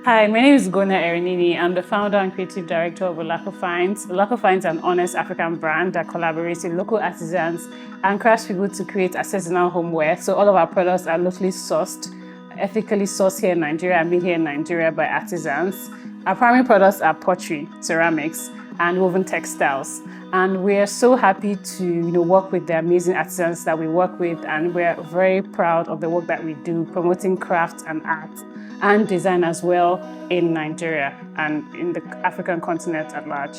Hi, my name is Ugonna Eronini. I'm the founder and creative director of Ulaku Finds. Ulaku Finds is an honest African brand that collaborates with local artisans and craftspeople to create artisanal homeware. So all of our products are locally sourced, ethically sourced here in Nigeria and made here in Nigeria by artisans. Our primary products are pottery, ceramics, and woven textiles. And we're so happy to work with the amazing artisans that we work with, and we're very proud of the work that we do, promoting craft and art and design as well in Nigeria and in the African continent at large.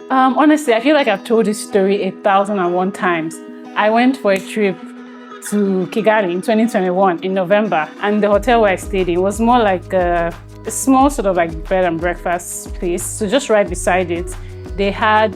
Honestly, I feel like I've told this story 1,001 times. I went for a trip to Kigali in 2021 in November, and the hotel where I stayed in was more like a small sort of like bed and breakfast place. So just right beside it, they had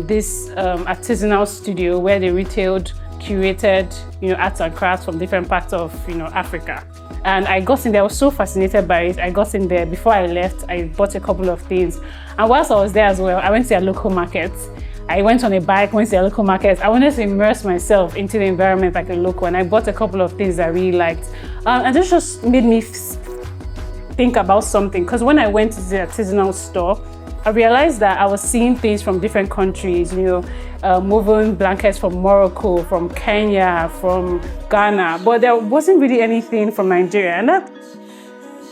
this artisanal studio where they retailed curated arts and crafts from different parts of Africa. And I got in there, I was so fascinated by it. I got in there, before I left, I bought a couple of things. And whilst I was there as well, I went to their local markets. I went on a bike, went to their local markets. I wanted to immerse myself into the environment like a local, and I bought a couple of things I really liked. And this just made me think about something, because when I went to the artisanal store, I realized that I was seeing things from different countries, woven blankets from Morocco, from Kenya, from Ghana, but there wasn't really anything from Nigeria. And that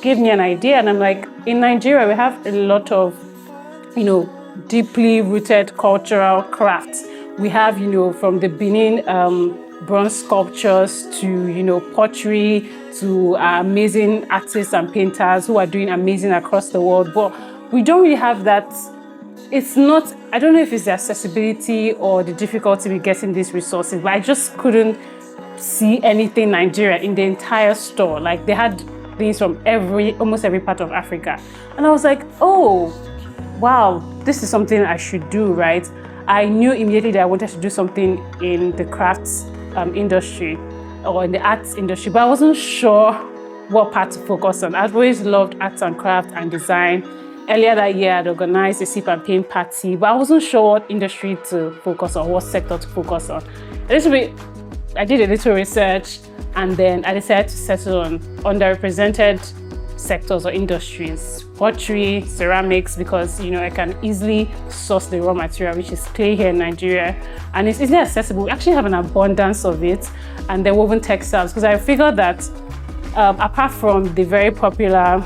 gave me an idea. And I'm like, in Nigeria, we have a lot of, deeply rooted cultural crafts. We have, from the Benin bronze sculptures to, pottery, to amazing artists and painters who are doing amazing across the world. But we don't really have that. It's not, I don't know if it's the accessibility or the difficulty with getting these resources, but I just couldn't see anything Nigeria in the entire store. Like, they had things from almost every part of Africa. And I was like, oh, wow, this is something I should do, right? I knew immediately that I wanted to do something in the crafts industry or in the arts industry, but I wasn't sure what part to focus on. I've always loved arts and craft and design. Earlier that year, I'd organized a sip and paint party, but I wasn't sure what industry to focus on, what sector to focus on. I did a little research, and then I decided to settle on underrepresented sectors or industries, pottery, ceramics, because I can easily source the raw material, which is clay here in Nigeria, and it's easily accessible. We actually have an abundance of it, and then woven textiles, because I figured that apart from the very popular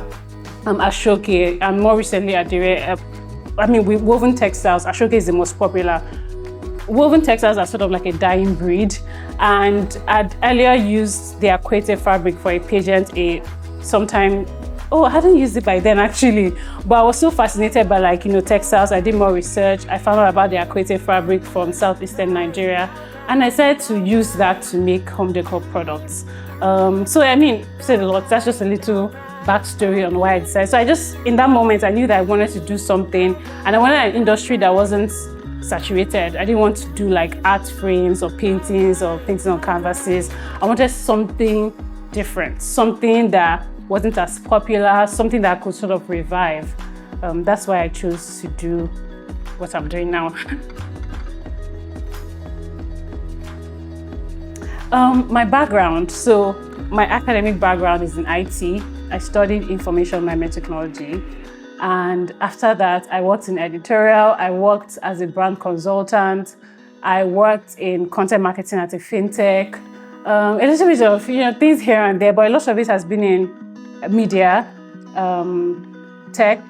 Ashoke, and more recently with woven textiles, Ashoke is the most popular. Woven textiles are sort of like a dying breed, and I'd earlier used the Akwette fabric for a pageant I hadn't used it by then actually, but I was so fascinated by textiles. I did more research. I found out about the Akwette fabric from southeastern Nigeria, and I decided to use that to make home decor products. Said a lot. That's just a little backstory on why I decided. So in that moment, I knew that I wanted to do something, and I wanted an industry that wasn't saturated. I didn't want to do like art frames or paintings or painting on canvases. I wanted something different, something that wasn't as popular, something that I could sort of revive. That's why I chose to do what I'm doing now. My background, so my academic background is in IT. I studied information management technology, and after that I worked in editorial, I worked as a brand consultant, I worked in content marketing at a fintech, a little bit of things here and there, but a lot of it has been in media, tech,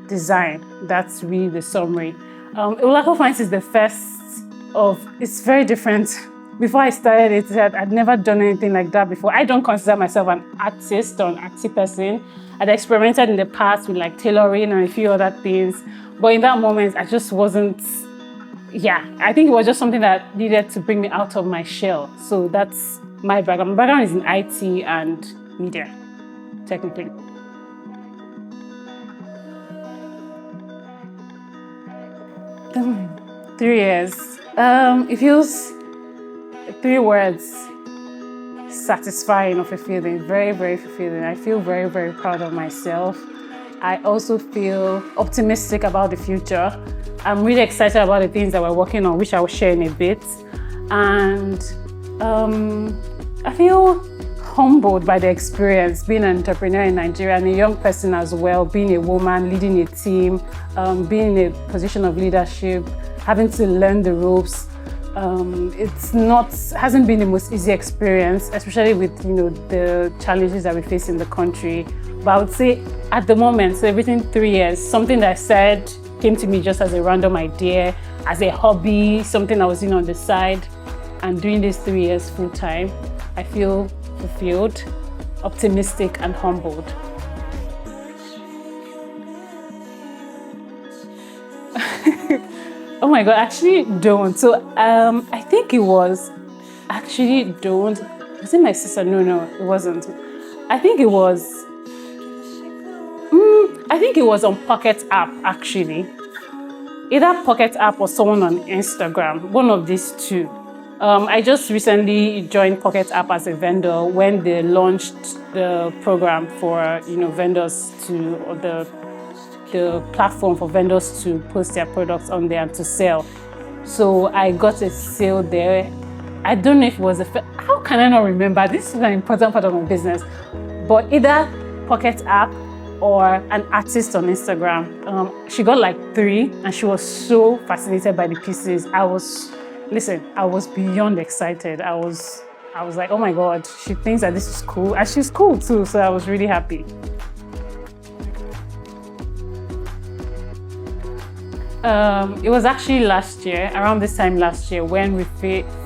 design. That's really the summary. Ulaku Finds is the first it's very different. Before I started it, I'd never done anything like that before. I don't consider myself an artist or an artsy person. I'd experimented in the past with like tailoring and a few other things, but in that moment, I just wasn't, I think it was just something that needed to bring me out of my shell. So that's my background. My background is in IT and media, technically. Um, 3 years. It feels 3 words: satisfying or fulfilling. Very, very fulfilling. I feel very, very proud of myself. I also feel optimistic about the future. I'm really excited about the things that we're working on, which I will share in a bit. And I feel humbled by the experience, being an entrepreneur in Nigeria and a young person as well, being a woman, leading a team, being in a position of leadership, having to learn the ropes. Hasn't been the most easy experience, especially with the challenges that we face in the country. But I would say at the moment, so within 3 years, something that I said came to me just as a random idea, as a hobby, something I was doing on the side, and doing this 3 years full time, I feel fulfilled, optimistic, and humbled. Oh my God, actually don't. So I think it was actually don't. Was it my sister? No, it wasn't. I think it was on Pocket app actually. Either Pocket app or someone on Instagram, one of these two. I just recently joined Pocket app as a vendor when they launched the program for vendors or the platform for vendors to post their products on there and to sell. So I got a sale there. I don't know if it was how can I not remember? This is an important part of my business. But either Pocket app or an artist on Instagram. She got like 3 and she was so fascinated by the pieces. I was beyond excited. I was like, oh my God, she thinks that this is cool. And she's cool too, so I was really happy. It was actually last year, around this time last year, when we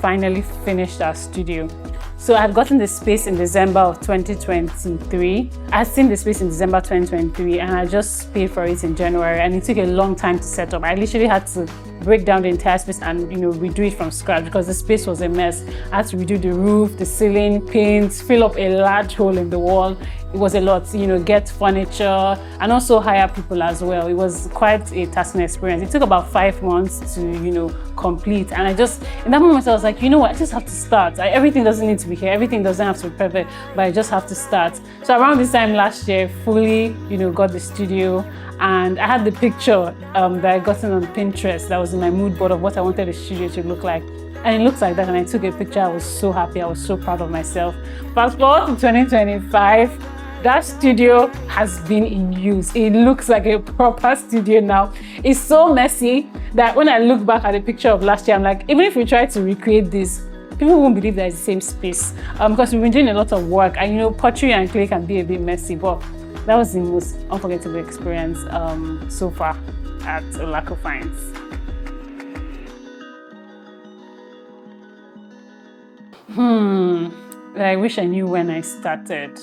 finally finished our studio. So I'd gotten the space in December of 2023. I'd seen the space in December 2023 and I just paid for it in January, and it took a long time to set up. I literally had to break down the entire space and redo it from scratch because the space was a mess. I had to redo the roof, the ceiling, paint, fill up a large hole in the wall. It was a lot, get furniture and also hire people as well. It was quite a taxing experience. It took about 5 months to, complete. And in that moment, I was like, what, I just have to start. Everything doesn't need to be here. Everything doesn't have to be perfect, but I just have to start. So around this time last year, fully, got the studio. And I had the picture that I gotten on Pinterest that was in my mood board of what I wanted the studio to look like. And it looks like that, and I took a picture. I was so happy. I was so proud of myself. Fast forward to 2025. That studio has been in use. It looks like a proper studio now. It's so messy that when I look back at the picture of last year, I'm like, even if we try to recreate this, people won't believe that it's the same space because we've been doing a lot of work. And pottery and clay can be a bit messy, but that was the most unforgettable experience so far at Ulaku Finds. I wish I knew when I started.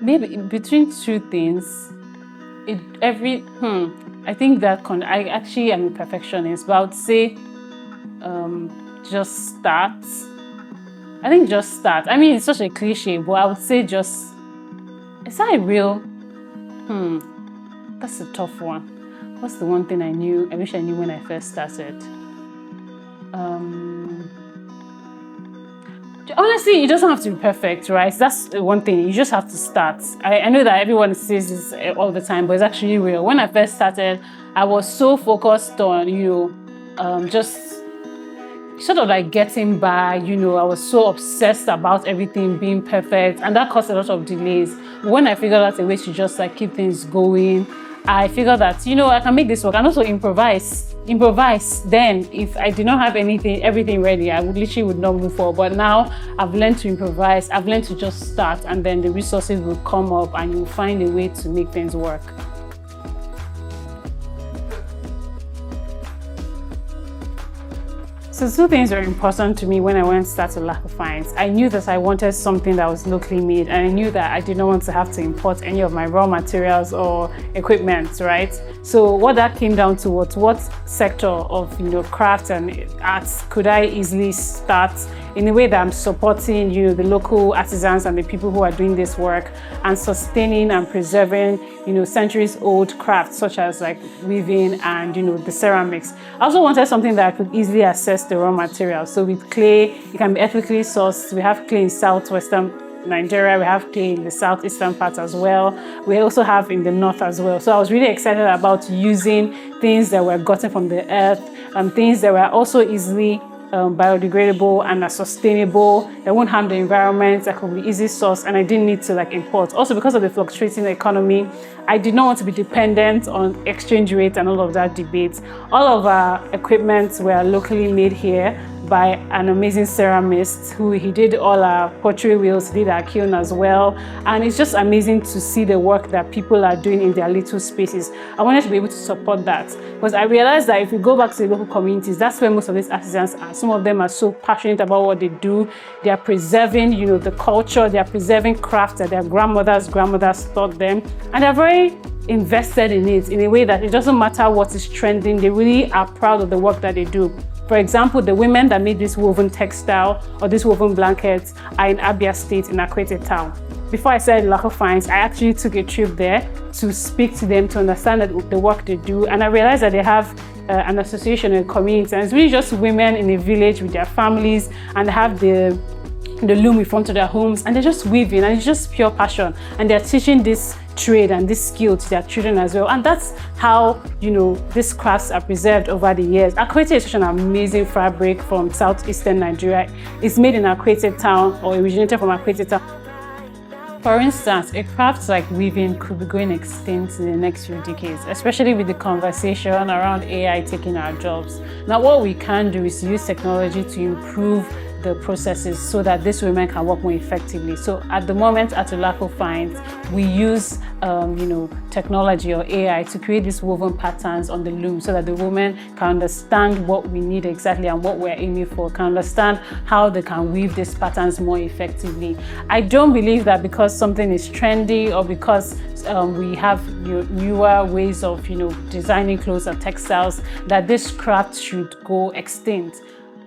Maybe between 2 things, I think that I actually am a perfectionist, but I would say just start. I think just start. I mean, it's such a cliche, but I would say just, is that a real? That's a tough one. What's the one thing I wish I knew when I first started? Honestly, it doesn't have to be perfect, right? That's one thing. You just have to start. I know that everyone says this all the time, but it's actually real. When I first started, I was so focused on, just sort of like getting by. I was so obsessed about everything being perfect, and that caused a lot of delays. When I figured out a way to just like keep things going, I figured that, I can make this work and also improvise. Then if I did not have everything ready, I literally would not move forward. But now I've learned to improvise. I've learned to just start, and then the resources will come up and you'll find a way to make things work. So 2 things were important to me when I went to start Ulaku Finds. I knew that I wanted something that was locally made, and I knew that I did not want to have to import any of my raw materials or equipment, right? So what that came down to was what sector of craft and arts could I easily start in a way that I'm supporting the local artisans and the people who are doing this work, and sustaining and preserving centuries old crafts such as like weaving and the ceramics. I also wanted something that I could easily access the raw materials. So with clay, it can be ethically sourced. We have clay in southwestern Nigeria, we have clay in the southeastern part as well. We also have in the north as well. So I was really excited about using things that were gotten from the earth and things that were also easily biodegradable and are sustainable. They won't harm the environment. That could be easy source, and I didn't need to like import. Also, because of the fluctuating economy, I did not want to be dependent on exchange rate and all of that debate. All of our equipment were locally made here by an amazing ceramist who he did all our pottery wheels, he did our kiln as well. And it's just amazing to see the work that people are doing in their little spaces. I wanted to be able to support that because I realized that if we go back to the local communities, that's where most of these artisans are. Some of them are so passionate about what they do. They are preserving, you know, the culture, they are preserving crafts that their grandmothers taught them. And they're very invested in it in a way that it doesn't matter what is trending. They really are proud of the work that they do. For example, the women that made this woven textile or this woven blankets are in Abia State in Akwette town. Before I started Ulaku Finds, I actually took a trip there to speak to them, to understand the work they do. And I realized that they have an association and community. And it's really just women in a village with their families, and they have the loom in front of their homes, and they're just weaving, and it's just pure passion. And they're teaching this trade and this skill to their children as well. And that's how, you know, these crafts are preserved over the years. Akwette is such an amazing fabric from southeastern Nigeria. It's made in Akwette town, or originated from Akwette town. For instance, a craft like weaving could be going extinct in the next few decades, especially with the conversation around AI taking our jobs. Now, what we can do is use technology to improve the processes so that these women can work more effectively. So at the moment at Ulaku Finds, we use technology or AI to create these woven patterns on the loom so that the women can understand what we need exactly and what we're aiming for, can understand how they can weave these patterns more effectively. I don't believe that because something is trendy or because we have newer ways of designing clothes or textiles that this craft should go extinct.